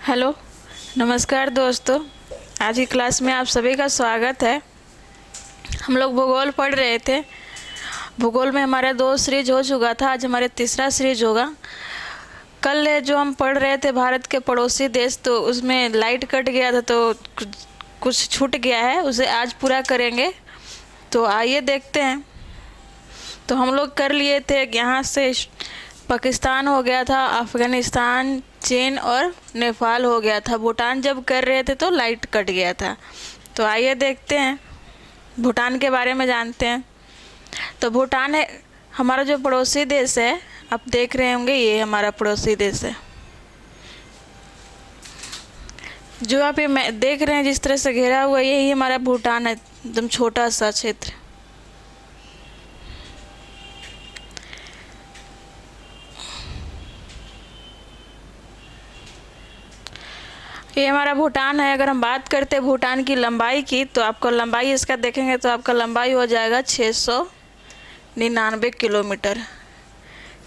Hello, नमस्कार दोस्तों। आज की क्लास में आप सभी का स्वागत है। हम लोग भूगोल पढ़ रहे थे। भूगोल में हमारा 2 सीरीज हो चुका था, आज हमारे तीसरा सीरीज होगा। कल जो हम पढ़ रहे थे भारत के पड़ोसी देश, तो उसमें लाइट कट गया था तो कुछ छूट गया है, उसे आज पूरा करेंगे। तो आइए देखते हैं। तो हम लोग कर लिए थे, यहाँ से पाकिस्तान हो गया था, अफ़गानिस्तान, चीन और नेपाल हो गया था। भूटान जब कर रहे थे तो लाइट कट गया था। तो आइए देखते हैं, भूटान के बारे में जानते हैं। तो भूटान है हमारा जो पड़ोसी देश है। आप देख रहे होंगे, ये हमारा पड़ोसी देश है। जो आप ये देख रहे हैं जिस तरह से घेरा हुआ, यही हमारा भूटान है, एकदम छोटा सा क्षेत्र। ये हमारा भूटान है। अगर हम बात करते हैं भूटान की लंबाई की, तो आपको लंबाई इसका देखेंगे तो आपका लंबाई हो जाएगा 699 किलोमीटर।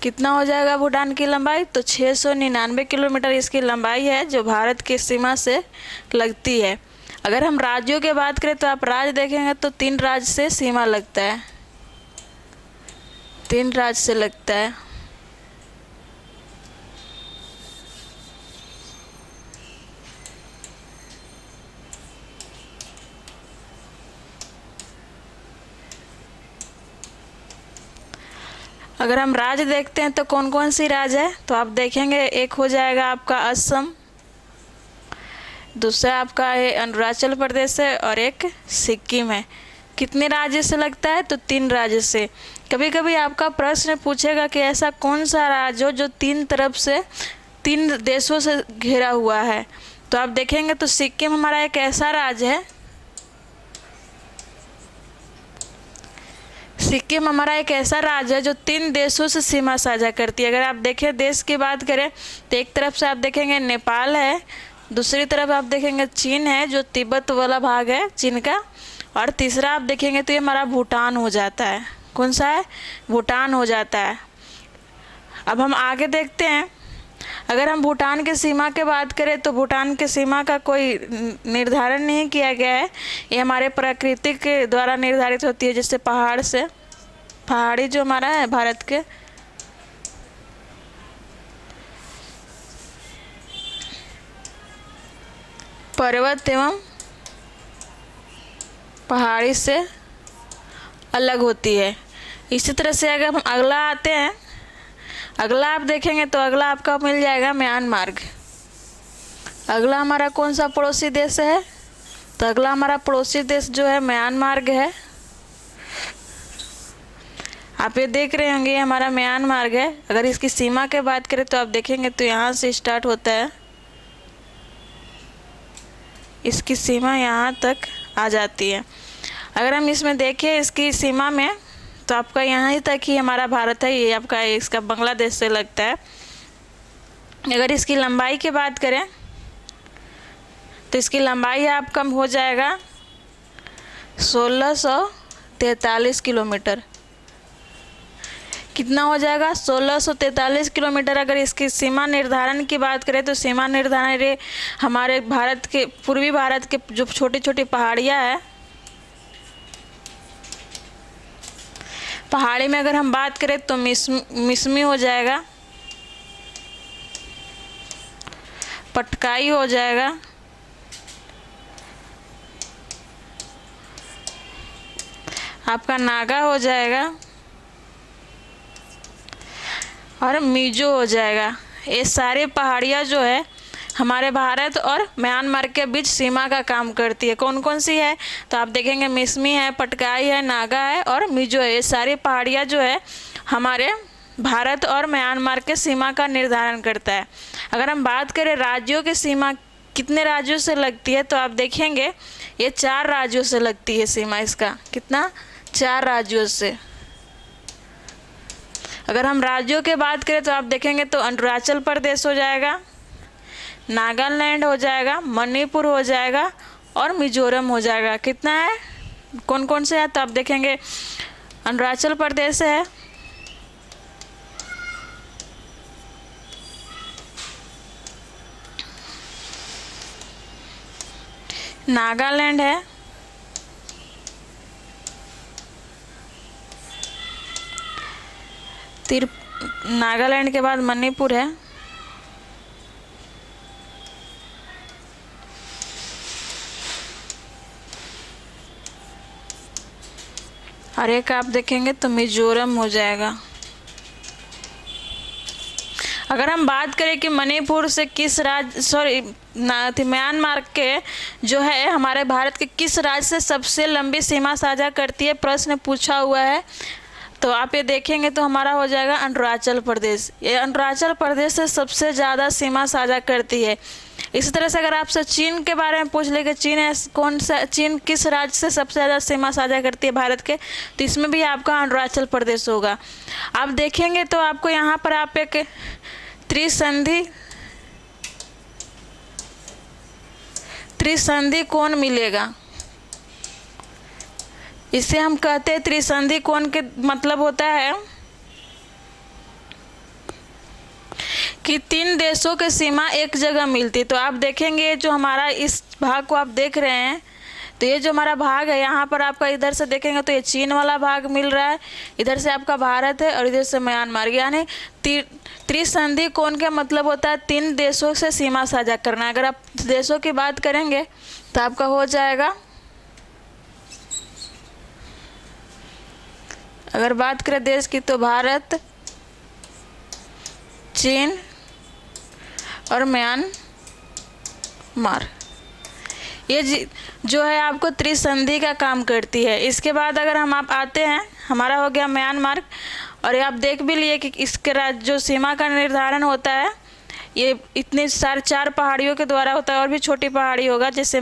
कितना हो जाएगा भूटान की लंबाई? तो 699 किलोमीटर इसकी लंबाई है, जो भारत की सीमा से लगती है। अगर हम राज्यों की बात करें तो आप राज्य देखेंगे तो 3 राज्य से सीमा लगता है, 3 राज्य से लगता है। अगर हम राज्य देखते हैं तो कौन कौन सी राज्य है, तो आप देखेंगे एक हो जाएगा आपका असम, दूसरा आपका है अरुणाचल प्रदेश है, और एक सिक्किम है। कितने राज्य से लगता है? तो 3 राज्य से। कभी कभी आपका प्रश्न पूछेगा कि ऐसा कौन सा राज्य हो जो 3 तरफ से 3 देशों से घिरा हुआ है। तो आप देखेंगे तो सिक्किम हमारा एक ऐसा राज्य है, सिक्किम हमारा एक ऐसा राज्य है जो 3 देशों से सीमा साझा करती है। अगर आप देखें देश की बात करें तो एक तरफ से आप देखेंगे नेपाल है, दूसरी तरफ आप देखेंगे चीन है, जो तिब्बत वाला भाग है चीन का, और तीसरा आप देखेंगे तो ये हमारा भूटान हो जाता है। कौन सा है? भूटान हो जाता है। अब हम आगे देखते हैं। अगर हम भूटान की सीमा की बात करें तो भूटान की सीमा का कोई निर्धारण नहीं किया गया है, ये हमारे प्रकृति के द्वारा निर्धारित होती है। जैसे पहाड़ से, पहाड़ी जो हमारा है भारत के, पर्वत एवं पहाड़ी से अलग होती है। इसी तरह से अगर हम अगला आते हैं, अगला आप देखेंगे तो अगला आपका मिल जाएगा म्यांमार। अगला हमारा कौन सा पड़ोसी देश है? तो अगला हमारा पड़ोसी देश जो है म्यांमार है। आप ये देख रहे होंगे, ये हमारा म्यांमार है। अगर इसकी सीमा की बात करें तो आप देखेंगे तो यहाँ से स्टार्ट होता है, इसकी सीमा यहाँ तक आ जाती है। अगर हम इसमें देखें इसकी सीमा में, तो आपका यहाँ ही तक ही हमारा भारत है, ये आपका इसका बांग्लादेश से लगता है। अगर इसकी लंबाई की बात करें तो इसकी लंबाई आप कम हो जाएगा 1643 किलोमीटर। कितना हो जाएगा? 1643 किलोमीटर। अगर इसकी सीमा निर्धारण की बात करें तो सीमा निर्धारण हमारे भारत के, पूर्वी भारत के जो छोटी छोटी पहाड़ियाँ हैं, पहाड़ी में अगर हम बात करें तो मिसमी हो जाएगा, पटकाई हो जाएगा, आपका नागा हो जाएगा, और मिजो हो जाएगा। ये सारी पहाड़ियाँ जो है हमारे भारत और म्यांमार के बीच सीमा का काम करती है। कौन कौन सी है? तो आप देखेंगे मिसमी है, पटकाई है, नागा है और मिजो है। ये सारी पहाड़ियाँ जो है हमारे भारत और म्यांमार के सीमा का निर्धारण करता है। अगर हम बात करें राज्यों की सीमा कितने राज्यों से लगती है, तो आप देखेंगे ये 4 राज्यों से लगती है सीमा। इसका कितना? 4 राज्यों से। अगर हम राज्यों की बात करें तो आप देखेंगे तो अरुणाचल प्रदेश हो जाएगा, नागालैंड हो जाएगा, मणिपुर हो जाएगा और मिजोरम हो जाएगा। कितना है? कौन कौन से है? तो आप देखेंगे अरुणाचल प्रदेश है, नागालैंड है, नागालैंड के बाद मणिपुर है, और एक आप देखेंगे तो मिजोरम हो जाएगा। अगर हम बात करें कि मणिपुर से किस राज्य म्यांमार के जो है हमारे भारत के किस राज्य से सबसे लंबी सीमा साझा करती है, प्रश्न पूछा हुआ है, तो आप ये देखेंगे तो हमारा हो जाएगा अरुणाचल प्रदेश। ये अरुणाचल प्रदेश से सबसे ज़्यादा सीमा साझा करती है। इसी तरह से अगर आपसे चीन के बारे में पूछ ले कि चीन किस राज्य से सबसे ज़्यादा सीमा साझा करती है भारत के, तो इसमें भी आपका अरुणाचल प्रदेश होगा। आप देखेंगे तो आपको यहाँ पर आप एक त्रिसंधि कोण मिलेगा। इसे हम कहते हैं त्रिसंधि कोण के मतलब होता है कि 3 देशों की सीमा एक जगह मिलती। तो आप देखेंगे जो हमारा इस भाग को आप देख रहे हैं, तो ये जो हमारा भाग है यहाँ पर आपका इधर से देखेंगे तो ये चीन वाला भाग मिल रहा है, इधर से आपका भारत है और इधर से म्यांमार। यानी त्रिसंधि कोण का मतलब होता है 3 देशों से सीमा साझा करना। अगर आप देशों की बात करेंगे तो आपका हो जाएगा, अगर बात करें देश की तो भारत, चीन और म्यांमार, ये जो है आपको त्रिसंधि का काम करती है। इसके बाद अगर हम आप आते हैं, हमारा हो गया म्यांमार, और ये आप देख भी लिए कि इसके राज्य जो सीमा का निर्धारण होता है ये इतने सारे 4 पहाड़ियों के द्वारा होता है, और भी छोटी पहाड़ी होगा, जैसे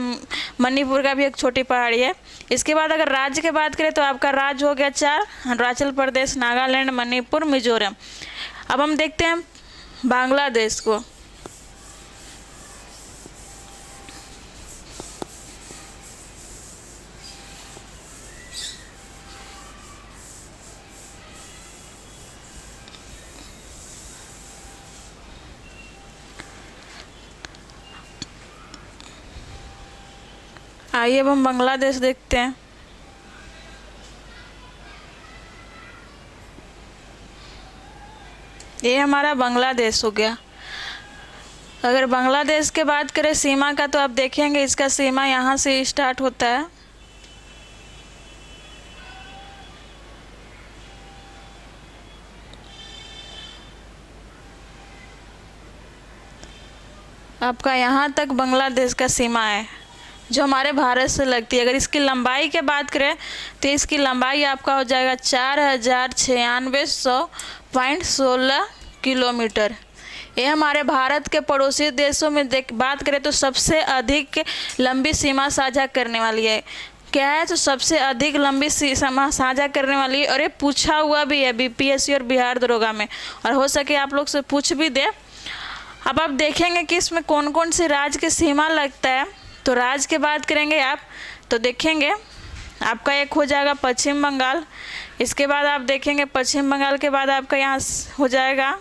मणिपुर का भी एक छोटी पहाड़ी है। इसके बाद अगर राज्य की बात करें तो आपका राज्य हो गया 4, अरुणाचल प्रदेश, नागालैंड, मणिपुर, मिजोरम। अब हम देखते हैं बांग्लादेश को। आइए अब हम बांग्लादेश देखते हैं। ये हमारा बांग्लादेश हो गया। अगर बांग्लादेश के बात करें सीमा का, तो आप देखेंगे इसका सीमा यहाँ से स्टार्ट होता है, आपका यहाँ तक बांग्लादेश का सीमा है जो हमारे भारत से लगती है। अगर इसकी लंबाई की बात करें तो इसकी लंबाई आपका हो जाएगा 4,96,100.16 किलोमीटर। ये हमारे भारत के पड़ोसी देशों में बात करें तो सबसे अधिक लंबी सीमा साझा करने वाली है। क्या है? तो सबसे अधिक लंबी सीमा साझा करने वाली है, और ये पूछा हुआ भी है बीपीएससी और बिहार दरोगा में, और हो सके आप लोग से पूछ भी दे। अब आप देखेंगे कि इसमें कौन कौन से राज्य की सीमा लगता है। तो राज्य की बात करेंगे आप तो देखेंगे आपका एक हो जाएगा पश्चिम बंगाल। इसके बाद आप देखेंगे पश्चिम बंगाल के बाद आपका यहाँ हो जाएगा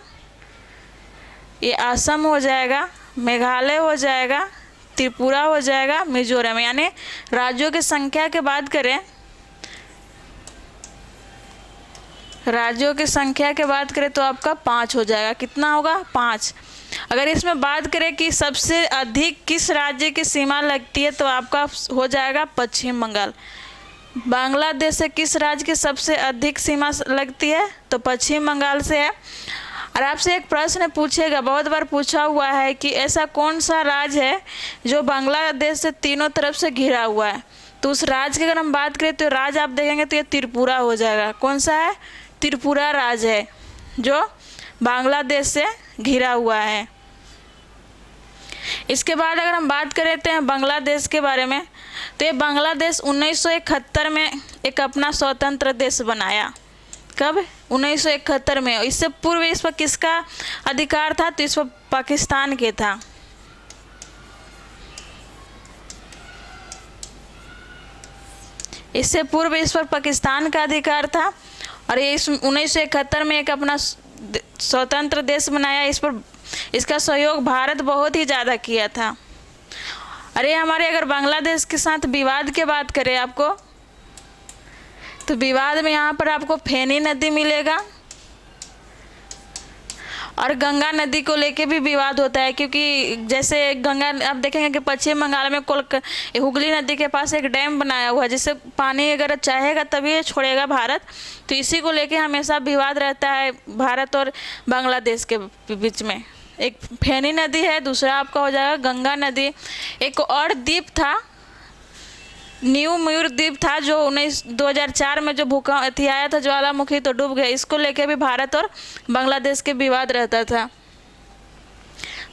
ये असम हो जाएगा, मेघालय हो जाएगा, त्रिपुरा हो जाएगा, मिजोरम। यानी राज्यों की संख्या की बात करें, राज्यों की संख्या की बात करें तो आपका 5 हो जाएगा। कितना होगा? 5। अगर इसमें बात करें कि सबसे अधिक किस राज्य की सीमा लगती है तो आपका हो जाएगा पश्चिम बंगाल। बांग्लादेश से किस राज्य की सबसे अधिक सीमा लगती है तो पश्चिम बंगाल से है। और आपसे एक प्रश्न पूछेगा, बहुत बार पूछा हुआ है कि ऐसा कौन सा राज्य है जो बांग्लादेश से तीनों तरफ से घिरा हुआ है। तो उस राज्य की अगर हम बात करें तो राज्य आप देखेंगे तो ये त्रिपुरा हो जाएगा। कौन सा है? त्रिपुरा राज्य है जो बांग्लादेश से घिरा हुआ है। इसके बाद अगर हम बात करते हैं बांग्लादेश के बारे में, तो ये बांग्लादेश 1971 में एक अपना स्वतंत्र देश बनाया। कब? 1971 में। इससे पूर्व इस पर किसका अधिकार था? तो इस पर पाकिस्तान के था। इससे पूर्व इस पर पाकिस्तान का अधिकार था, और ये 1971 में एक अपना स्वतंत्र देश बनाया। इस पर इसका सहयोग भारत बहुत ही ज़्यादा किया था। अरे हमारे अगर बांग्लादेश के साथ विवाद की बात करें आपको, तो विवाद में यहाँ पर आपको फेनी नदी मिलेगा, और गंगा नदी को लेके भी विवाद होता है, क्योंकि जैसे गंगा आप देखेंगे कि पश्चिम बंगाल में हुगली नदी के पास एक डैम बनाया हुआ है, जिससे पानी अगर चाहेगा तभी ये छोड़ेगा भारत। तो इसी को लेके हमेशा विवाद रहता है भारत और बांग्लादेश के बीच में। एक फेनी नदी है, दूसरा आपका हो जाएगा गंगा नदी। एक और द्वीप था, न्यू मयूर द्वीप था, जो 2004 में जो भूकंप आया था ज्वालामुखी, तो डूब गया। इसको लेके भी भारत और बांग्लादेश के विवाद रहता था।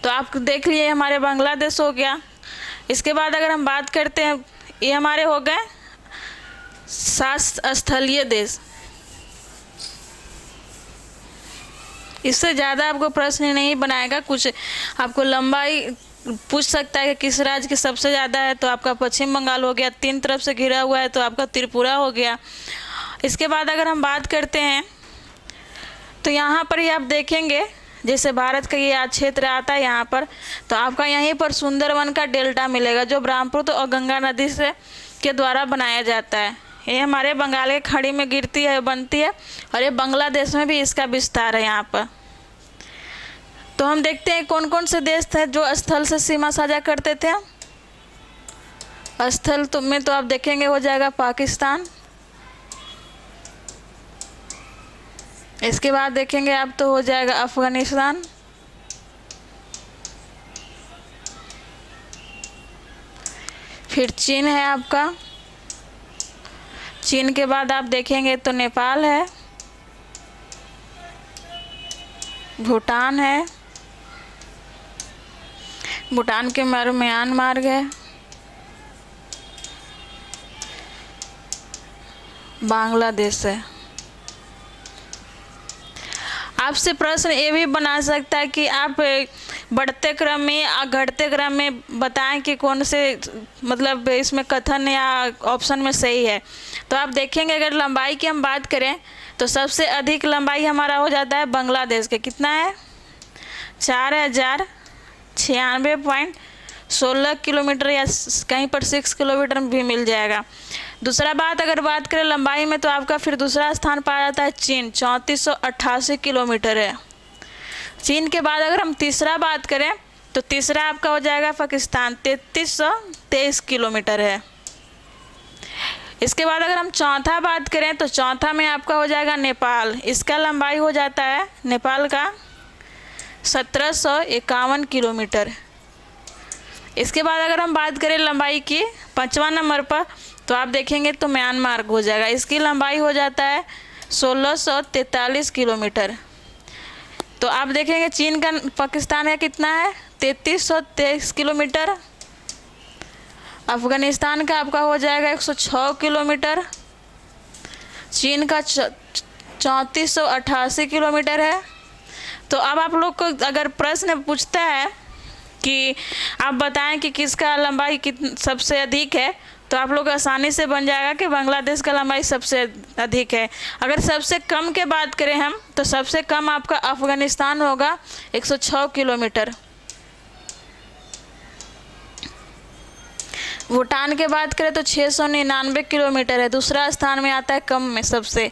तो आप देख लिए हमारे बांग्लादेश हो गया। इसके बाद अगर हम बात करते हैं, ये हमारे हो गए 7 स्थलीय देश। इससे ज़्यादा आपको प्रश्न नहीं बनाएगा, कुछ आपको लंबाई पूछ सकता है कि किस राज्य की सबसे ज़्यादा है, तो आपका पश्चिम बंगाल हो गया। 3 तरफ से घिरा हुआ है तो आपका त्रिपुरा हो गया। इसके बाद अगर हम बात करते हैं, तो यहाँ पर ही आप देखेंगे जैसे भारत का ये क्षेत्र आता है यहाँ पर, तो आपका यहीं पर सुंदरवन का डेल्टा मिलेगा, जो ब्रह्मपुत्र और गंगा नदी से के द्वारा बनाया जाता है। ये हमारे बंगाल के खाड़ी में गिरती है, बनती है, और ये बांग्लादेश में भी इसका विस्तार है यहाँ पर। तो हम देखते हैं कौन कौन से देश थे जो स्थल से सीमा साझा करते थे। स्थल में तो आप देखेंगे हो जाएगा पाकिस्तान। इसके बाद देखेंगे आप तो हो जाएगा अफगानिस्तान। फिर चीन है आपका। चीन के बाद आप देखेंगे तो नेपाल है, भूटान है, भूटान के म्यांमार है, बांग्लादेश है। आपसे प्रश्न ये भी बना सकता है कि आप बढ़ते क्रम में या घटते क्रम में बताएं कि कौन से मतलब इसमें कथन या ऑप्शन में सही है। तो आप देखेंगे अगर लंबाई की हम बात करें तो सबसे अधिक लंबाई हमारा हो जाता है बांग्लादेश के। कितना है? 4096.16 किलोमीटर, या कहीं पर 6 किलोमीटर भी मिल जाएगा। दूसरा बात अगर बात करें लंबाई में, तो आपका फिर दूसरा स्थान पाया जाता है चीन, 3488 किलोमीटर है। चीन के बाद अगर हम तीसरा बात करें तो तीसरा आपका हो जाएगा पाकिस्तान, 3323 किलोमीटर है। इसके बाद अगर हम चौथा बात करें तो चौथा में आपका हो जाएगा नेपाल। इसका लंबाई हो जाता है नेपाल का 1751 किलोमीटर। इसके बाद अगर हम बात करें लंबाई की 5वां नंबर पर, तो आप देखेंगे तो म्यांमार हो जाएगा। इसकी लंबाई हो जाता है 1643 किलोमीटर। तो आप देखेंगे चीन का पाकिस्तान का कितना है? 3323 किलोमीटर। अफगानिस्तान का आपका हो जाएगा 106 किलोमीटर। चीन का 3488 किलोमीटर है। तो अब आप लोग को अगर प्रश्न पूछता है कि आप बताएं कि किसका लंबाई सबसे अधिक है, तो आप लोग आसानी से बन जाएगा कि बांग्लादेश का लंबाई सबसे अधिक है। अगर सबसे कम के बात करें हम, तो सबसे कम आपका अफगानिस्तान होगा 106 किलोमीटर। भूटान के बात करें तो 699 किलोमीटर है, दूसरा स्थान में आता है कम में सबसे।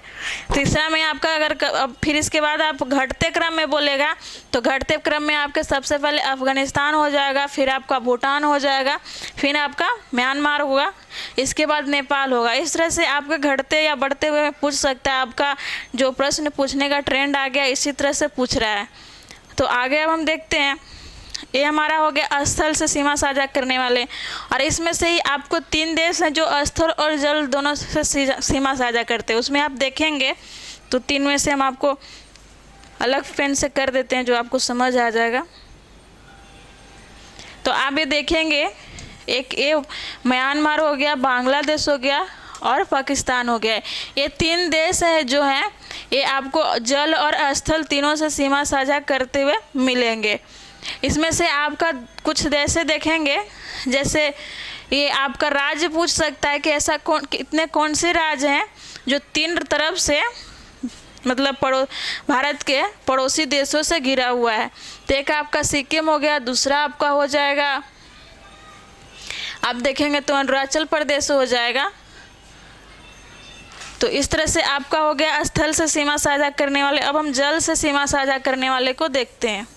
तीसरा में आपका अगर फिर इसके बाद आप घटते क्रम में बोलेगा तो घटते क्रम में आपके सबसे पहले अफगानिस्तान हो जाएगा, फिर आपका भूटान हो जाएगा, फिर आपका म्यांमार होगा, इसके बाद नेपाल होगा। इस तरह से आपके घटते या बढ़ते हुए में पूछ सकता है। आपका जो प्रश्न पूछने का ट्रेंड आ गया इसी तरह से पूछ रहा है। तो आगे अब हम देखते हैं, ये हमारा हो गया स्थल से सीमा साझा करने वाले, और इसमें से ही आपको 3 देश हैं जो स्थल और जल दोनों से सीमा साझा करते हैं। उसमें आप देखेंगे तो 3 में से हम आपको अलग पेन से कर देते हैं जो आपको समझ आ जाएगा। तो आप ये देखेंगे, एक ये म्यांमार हो गया, बांग्लादेश हो गया और पाकिस्तान हो गया। ये 3 देश है जो हैं, ये आपको जल और स्थल तीनों से सीमा साझा करते हुए मिलेंगे। इसमें से आपका कुछ देश देखेंगे, जैसे ये आपका राज्य पूछ सकता है कि ऐसा कौन से राज्य हैं जो 3 तरफ से मतलब भारत के पड़ोसी देशों से घिरा हुआ है। तो एक आपका सिक्किम हो गया, दूसरा आपका हो जाएगा आप देखेंगे तो अरुणाचल प्रदेश हो जाएगा। तो इस तरह से आपका हो गया स्थल से सीमा साझा करने वाले। अब हम जल से सीमा साझा करने वाले को देखते हैं।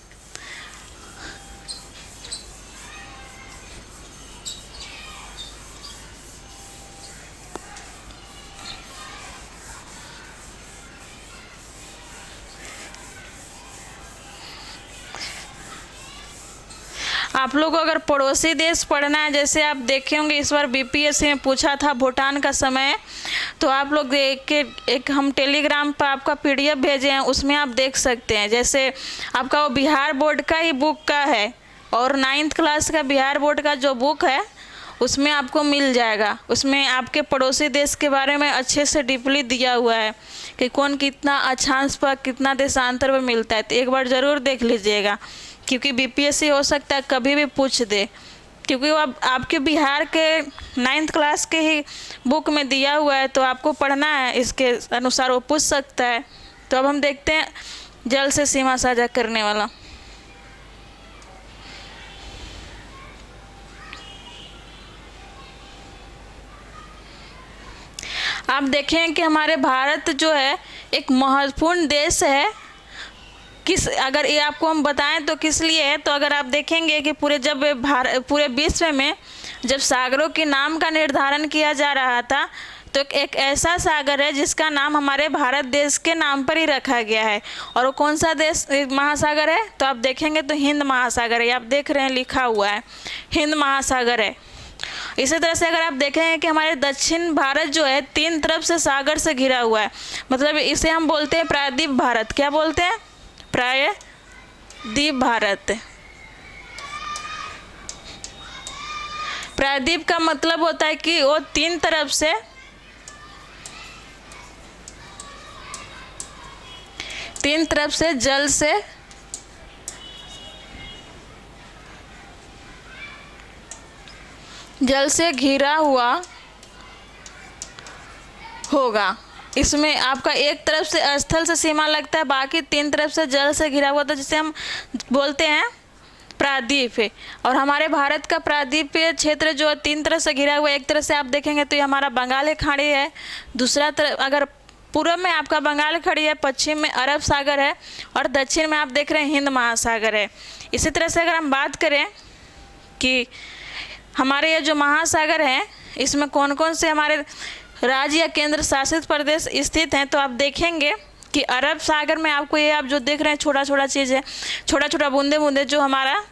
आप लोग को अगर पड़ोसी देश पढ़ना है, जैसे आप देखे होंगे इस बार बीपीएससी में पूछा था भूटान का समय, तो आप लोग देख के एक हम टेलीग्राम पर आपका पीडीएफ भेजे हैं, उसमें आप देख सकते हैं। जैसे आपका वो बिहार बोर्ड का ही बुक का है और 9th क्लास का बिहार बोर्ड का जो बुक है उसमें आपको मिल जाएगा। उसमें आपके पड़ोसी देश के बारे में अच्छे से डीपली दिया हुआ है कि कौन कितना अक्षांश पर कितना देशांतर में मिलता है। तो एक बार ज़रूर देख लीजिएगा, क्योंकि बीपीएससी हो सकता है कभी भी पूछ दे, क्योंकि वो अब आपके बिहार के 9th क्लास के ही बुक में दिया हुआ है, तो आपको पढ़ना है, इसके अनुसार वो पूछ सकता है। तो अब हम देखते हैं जल से सीमा साझा करने वाला। आप देखें कि हमारे भारत जो है एक महत्वपूर्ण देश है। किस अगर ये आपको हम बताएं तो किस लिए है, तो अगर आप देखेंगे कि पूरे विश्व में जब सागरों के नाम का निर्धारण किया जा रहा था, तो एक ऐसा सागर है जिसका नाम हमारे भारत देश के नाम पर ही रखा गया है। और वो कौन सा देश महासागर है, तो आप देखेंगे तो हिंद महासागर है। आप देख रहे हैं लिखा हुआ है हिंद महासागर है। इसी तरह से अगर आप देखें कि हमारे दक्षिण भारत जो है 3 तरफ से सागर से घिरा हुआ है, मतलब इसे हम बोलते हैं प्रायद्वीप भारत। क्या बोलते हैं? प्रायद्वीप भारत। प्रायद्वीप का मतलब होता है कि वो 3 तरफ से जल से घिरा हुआ होगा। इसमें आपका एक तरफ से स्थल से सीमा लगता है, बाकी 3 तरफ से जल से घिरा हुआ था, जिसे हम बोलते हैं प्रायद्वीप है। और हमारे भारत का प्रायद्वीपीय क्षेत्र जो 3 तरफ से घिरा हुआ है, एक तरफ से आप देखेंगे तो ये हमारा बंगाल की खाड़ी है, दूसरा तरफ अगर पूर्व में आपका बंगाल की खाड़ी है, पश्चिम में अरब सागर है और दक्षिण में आप देख रहे हैं हिंद महासागर है। इसी तरह से अगर हम बात करें कि हमारे ये जो महासागर हैं इसमें कौन कौन से हमारे राज्य या केंद्र शासित प्रदेश स्थित हैं, तो आप देखेंगे कि अरब सागर में आपको ये आप जो देख रहे हैं छोटा छोटा चीज़ है, छोटा छोटा बूंदे बूंदे, जो हमारा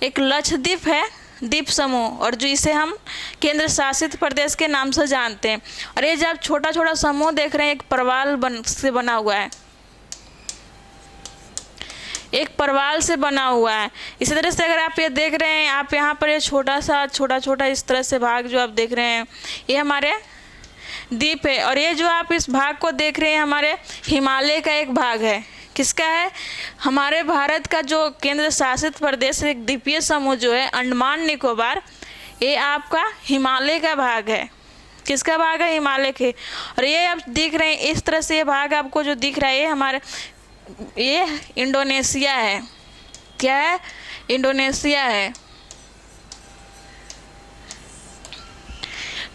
एक लक्षद्वीप है, द्वीप समूह, और जो इसे हम केंद्र शासित प्रदेश के नाम से जानते हैं। और ये जो आप छोटा छोटा समूह देख रहे हैं एक परवाल से बना हुआ है, एक परवाल से बना हुआ है। इसी तरह से अगर आप ये देख रहे हैं, आप यहाँ पर ये छोटा छोटा इस तरह से भाग जो आप देख रहे हैं ये हमारे द्वीप है। और ये जो आप इस भाग को देख रहे हैं हमारे हिमालय का एक भाग है। किसका है? हमारे भारत का जो केंद्र शासित प्रदेश एक द्वीपीय समूह जो है अंडमान निकोबार, ये आपका हिमालय का भाग है। किसका भाग है? हिमालय के। और ये आप देख रहे हैं इस तरह से ये भाग आपको जो दिख रहा है ये इंडोनेशिया है। क्या है? इंडोनेशिया है।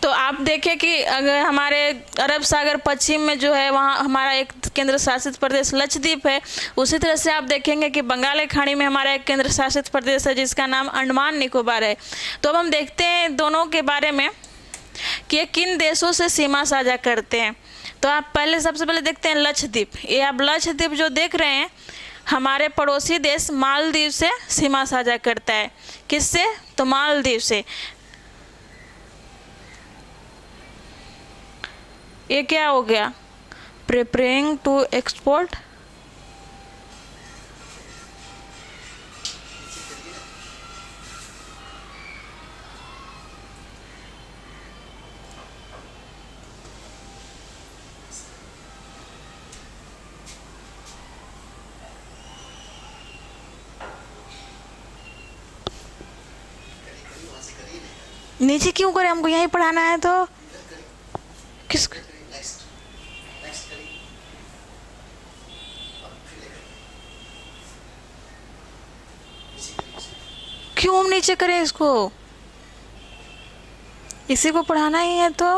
तो आप देखें कि अगर हमारे अरब सागर पश्चिम में जो है वहाँ हमारा एक केंद्र शासित प्रदेश लक्षद्वीप है। उसी तरह से आप देखेंगे कि बंगाल की खाड़ी में हमारा एक केंद्र शासित प्रदेश है जिसका नाम अंडमान निकोबार है। तो अब हम देखते हैं दोनों के बारे में कि ये किन देशों से सीमा साझा करते हैं। तो आप सबसे पहले देखते हैं लक्षद्वीप। ये आप लक्षद्वीप जो देख रहे हैं हमारे पड़ोसी देश मालदीव से सीमा साझा करता है। किससे? तो मालदीव से। ये क्या हो गया? प्रिपेयरिंग टू एक्सपोर्ट नीचे क्यों करें? हमको यहीं पढ़ाना है। तो किस क्यों हम नीचे करें इसको? इसी को पढ़ाना ही है तो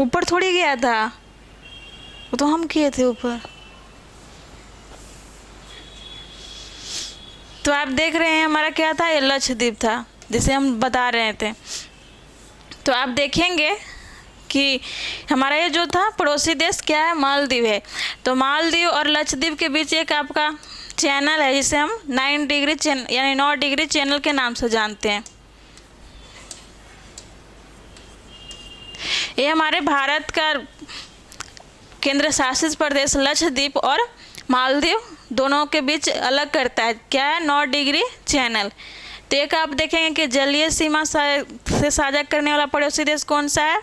ऊपर थोड़ी गया था, वो तो हम किए थे ऊपर। तो आप देख रहे हैं हमारा क्या था, ये लक्षद्वीप था जिसे हम बता रहे थे। तो आप देखेंगे कि हमारा ये जो था पड़ोसी देश क्या है, मालदीव है। तो मालदीव और लक्षद्वीप के बीच एक आपका चैनल है जिसे हम 9 डिग्री चैनल यानी 9 डिग्री चैनल के नाम से जानते हैं। ये हमारे भारत का केंद्र शासित प्रदेश लक्षद्वीप और मालदीव दोनों के बीच अलग करता है, क्या है, 9 डिग्री चैनल। तो एक आप देखेंगे कि जलीय सीमा से साझा करने वाला पड़ोसी देश कौन सा है।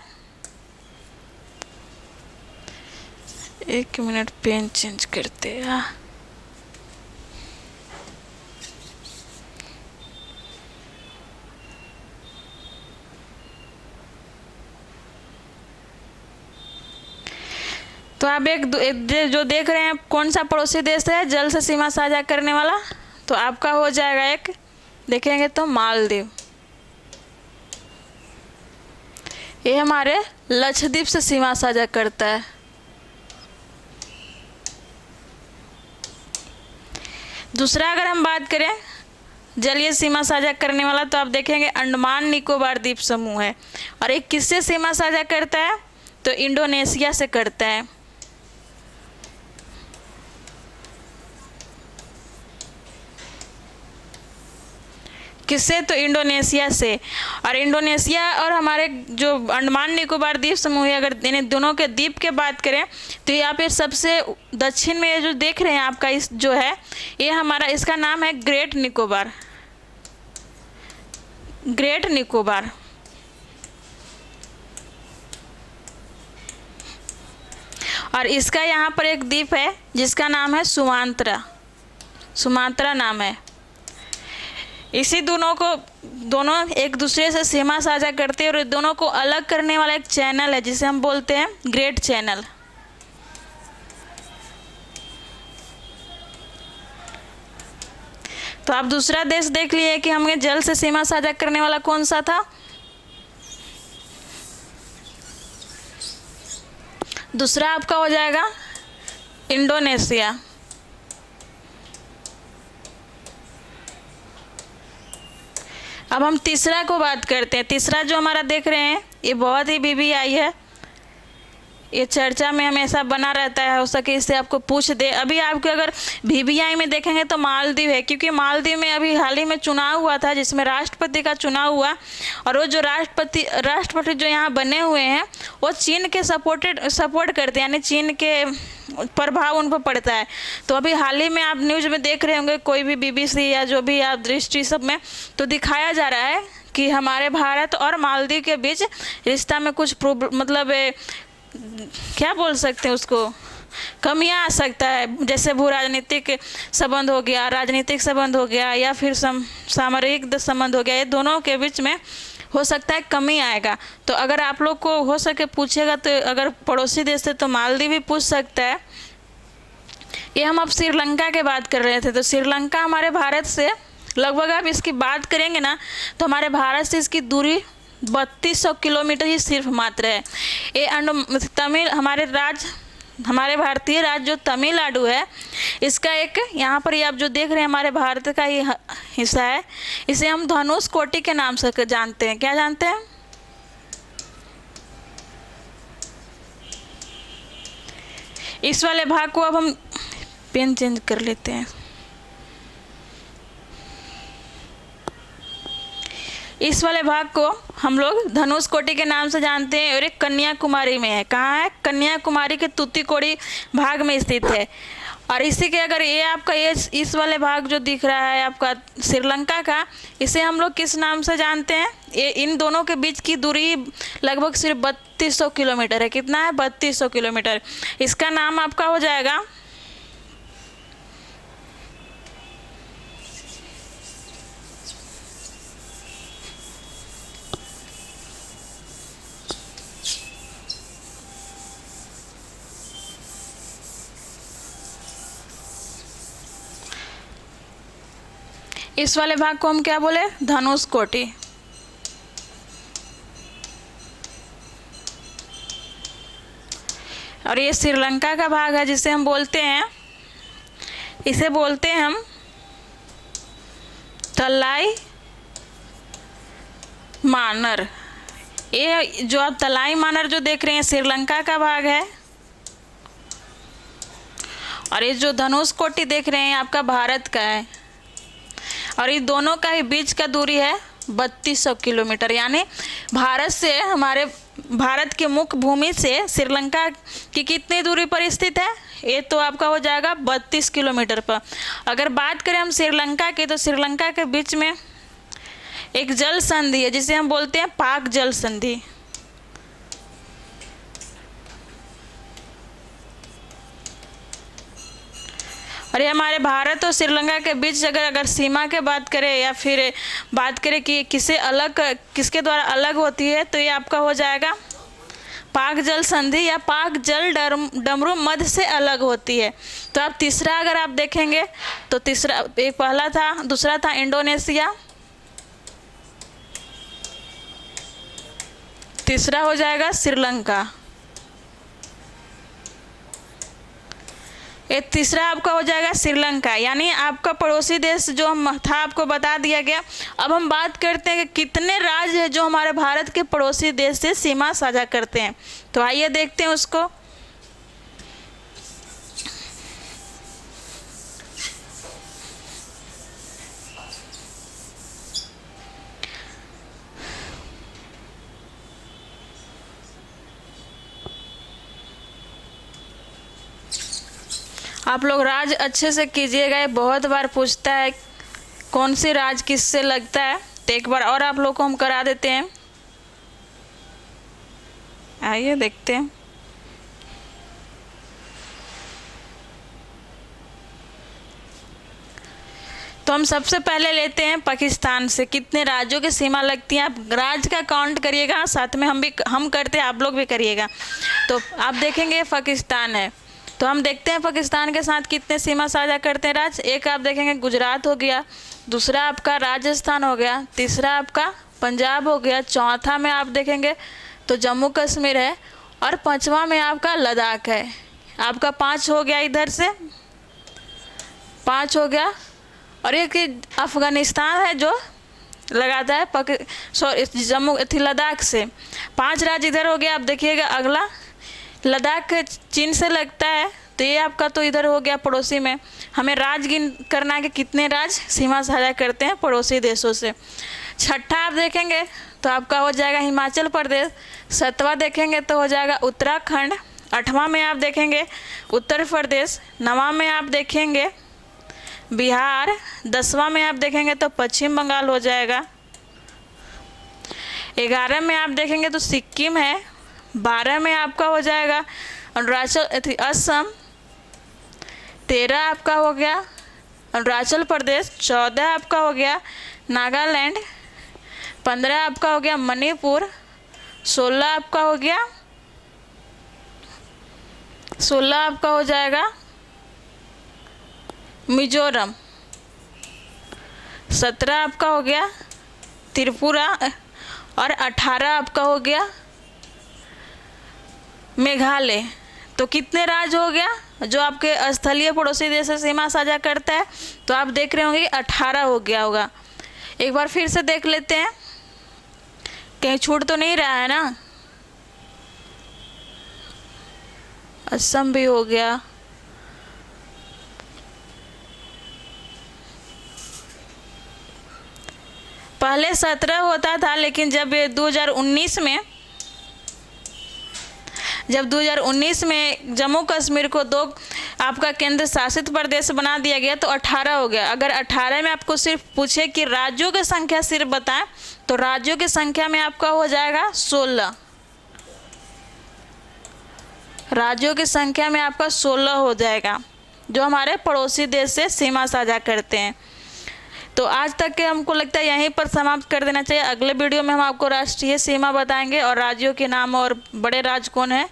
1 मिनट, पेन चेंज करते हैं। तो आप एक जो देख रहे हैं कौन सा पड़ोसी देश है जल से सीमा साझा करने वाला, तो आपका हो जाएगा एक, देखेंगे तो मालदीव। ये हमारे लक्षद्वीप से सीमा साझा करता है। दूसरा अगर हम बात करें जलीय सीमा साझा करने वाला, तो आप देखेंगे अंडमान निकोबार द्वीप समूह है। और एक किससे सीमा साझा करता है, तो इंडोनेशिया से करता है। किससे, तो इंडोनेशिया से। और इंडोनेशिया और हमारे जो अंडमान निकोबार द्वीप समूह है, अगर इन दोनों के द्वीप के बात करें तो यहाँ पे सबसे दक्षिण में ये जो देख रहे हैं आपका इस जो है ये हमारा, इसका नाम है ग्रेट निकोबार। ग्रेट निकोबार। और इसका यहाँ पर एक द्वीप है जिसका नाम है सुमात्रा। सुमात्रा नाम है। इसी दोनों एक दूसरे से सीमा साझा करते हैं और दोनों को अलग करने वाला एक चैनल है जिसे हम बोलते हैं ग्रेट चैनल। तो आप दूसरा देश देख लिए कि हमें जल से सीमा साझा करने वाला कौन सा था। दूसरा आपका हो जाएगा इंडोनेशिया। अब हम तीसरा को बात करते हैं। तीसरा जो हमारा देख रहे हैं ये बहुत ही बीबीआई है, ये चर्चा में हमेशा बना रहता है, हो सके इससे आपको पूछ दे। अभी आपको अगर बीबीआई में देखेंगे तो मालदीव है, क्योंकि मालदीव में अभी हाल ही में चुनाव हुआ था जिसमें राष्ट्रपति का चुनाव हुआ। और वो जो राष्ट्रपति जो यहाँ बने हुए हैं वो चीन के सपोर्ट करते हैं, यानी चीन के प्रभाव उन पर पड़ता है। तो अभी हाल ही में आप न्यूज़ में देख रहे होंगे, कोई भी BBC या जो भी आप दृष्टि सब में, तो दिखाया जा रहा है कि हमारे भारत और मालदीव के बीच रिश्ता में कुछ मतलब क्या बोल सकते हैं उसको, कमियां आ सकता है। जैसे भू राजनीतिक संबंध हो गया, राजनीतिक संबंध हो गया, या फिर सामरिक संबंध हो गया, ये दोनों के बीच में हो सकता है कमी आएगा। तो अगर आप लोग को हो सके पूछेगा तो अगर पड़ोसी देश से तो मालदीव भी पूछ सकता है। ये हम अब श्रीलंका के बात कर रहे थे। तो श्रीलंका हमारे भारत से लगभग, आप इसकी बात करेंगे ना तो हमारे भारत से इसकी दूरी 3200 किलोमीटर ही सिर्फ मात्र है। ये हमारे भारतीय राज्य जो तमिलनाडु है, इसका एक यहाँ पर ये आप जो देख रहे हैं हमारे भारत का ये हिस्सा है, इसे हम धनुष कोटि के नाम से जानते हैं। क्या जानते हैं? इस वाले भाग को अब हम पेन चेंज कर लेते हैं। इस वाले भाग को हम लोग धनुष कोटि के नाम से जानते हैं और एक कन्याकुमारी में है। कहाँ है? कन्याकुमारी के तूतीकोड़ी भाग में स्थित है। और इसी के अगर ये आपका ये इस वाले भाग जो दिख रहा है आपका श्रीलंका का, इसे हम लोग किस नाम से जानते हैं? ये इन दोनों के बीच की दूरी लगभग सिर्फ 3200 किलोमीटर है। कितना है? 3200 किलोमीटर। इसका नाम आपका हो जाएगा इस वाले भाग को हम क्या बोले, धनुष कोटि। और ये श्रीलंका का भाग है जिसे हम बोलते हैं, इसे बोलते हैं हम तलाई मानर। ये जो आप तलाई मानर जो देख रहे हैं श्रीलंका का भाग है, और ये जो धनुष कोटि देख रहे हैं आपका भारत का है। और ये दोनों का ही बीच का दूरी है 3200 किलोमीटर, यानी भारत से, हमारे भारत की मुख्य भूमि से श्रीलंका की कितनी दूरी पर स्थित है, ये तो आपका हो जाएगा 32 किलोमीटर पर। अगर बात करें हम श्रीलंका की, तो श्रीलंका के बीच में एक जल संधि है जिसे हम बोलते हैं पाक जल संधि। और ये हमारे भारत और श्रीलंका के बीच अगर सीमा के बात करें या फिर बात करें कि किसके द्वारा अलग होती है, तो ये आपका हो जाएगा पाक जल संधि या पाक जल डमरू मध्य से अलग होती है। तो आप तीसरा अगर आप देखेंगे तो तीसरा, एक पहला था, दूसरा था इंडोनेशिया, तीसरा हो जाएगा श्रीलंका। ये तीसरा आपका हो जाएगा श्रीलंका, यानी आपका पड़ोसी देश जो हम था आपको बता दिया गया। अब हम बात करते हैं कि कितने राज्य हैं जो हमारे भारत के पड़ोसी देश से सीमा साझा करते हैं। तो आइए देखते हैं उसको। आप लोग राज अच्छे से कीजिएगा, ये बहुत बार पूछता है कौन सी राज किससे लगता है। तो एक बार और आप लोग को हम करा देते हैं, आइए देखते हैं। तो हम सबसे पहले लेते हैं पाकिस्तान से, कितने राज्यों की सीमा लगती है। आप राज्य का काउंट करिएगा, साथ में हम करते हैं, आप लोग भी करिएगा। तो आप देखेंगे पाकिस्तान है, तो हम देखते हैं पाकिस्तान के साथ कितने सीमा साझा करते हैं राज्य। एक आप देखेंगे गुजरात हो गया, दूसरा आपका राजस्थान हो गया, तीसरा आपका पंजाब हो गया, चौथा में आप देखेंगे तो जम्मू कश्मीर है, और पांचवा में आपका लद्दाख है। आपका 5 हो गया, इधर से 5 हो गया। और एक अफगानिस्तान है जो लगाता है जम्मू लद्दाख से। 5 राज्य इधर हो गया। आप देखिएगा अगला लद्दाख चीन से लगता है, तो ये आपका तो इधर हो गया पड़ोसी में। हमें राज्य गिन करना है कि कितने राज्य सीमा साझा करते हैं पड़ोसी देशों से। छठा आप देखेंगे तो आपका हो जाएगा हिमाचल प्रदेश, 7वां देखेंगे तो हो जाएगा उत्तराखंड, 8वां में आप देखेंगे उत्तर प्रदेश, 9वां में आप देखेंगे बिहार, 10वां में आप देखेंगे तो पश्चिम बंगाल हो जाएगा, 11 में आप देखेंगे तो सिक्किम है, 12 में आपका हो जाएगा अरुणाचल असम, 13 आपका हो गया अरुणाचल प्रदेश, 14 आपका हो गया नागालैंड, 15 आपका हो गया मणिपुर, 16 आपका हो गया 16 आपका हो जाएगा मिजोरम, 17 आपका हो गया त्रिपुरा, और 18 आपका हो गया मेघालय। तो कितने राज्य हो गया जो आपके स्थलीय पड़ोसी देश से सीमा साझा करता है? तो आप देख रहे होंगे कि 18 हो गया होगा। एक बार फिर से देख लेते हैं, कहीं छूट तो नहीं रहा है ना। असम भी हो गया, पहले 17 होता था, लेकिन जब 2019 में जम्मू कश्मीर को 2 आपका केंद्र शासित प्रदेश बना दिया गया तो 18 हो गया। अगर 18 में आपको सिर्फ पूछे कि राज्यों की संख्या सिर्फ बताएं, तो राज्यों की संख्या में आपका हो जाएगा 16। राज्यों की संख्या में आपका 16 हो जाएगा जो हमारे पड़ोसी देश से सीमा साझा करते हैं। तो आज तक के हमको लगता है यहीं पर समाप्त कर देना चाहिए। अगले वीडियो में हम आपको राष्ट्रीय सीमा बताएंगे और राज्यों के नाम और बड़े राज्य कौन है।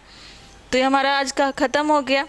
तो ये हमारा आज का ख़त्म हो गया।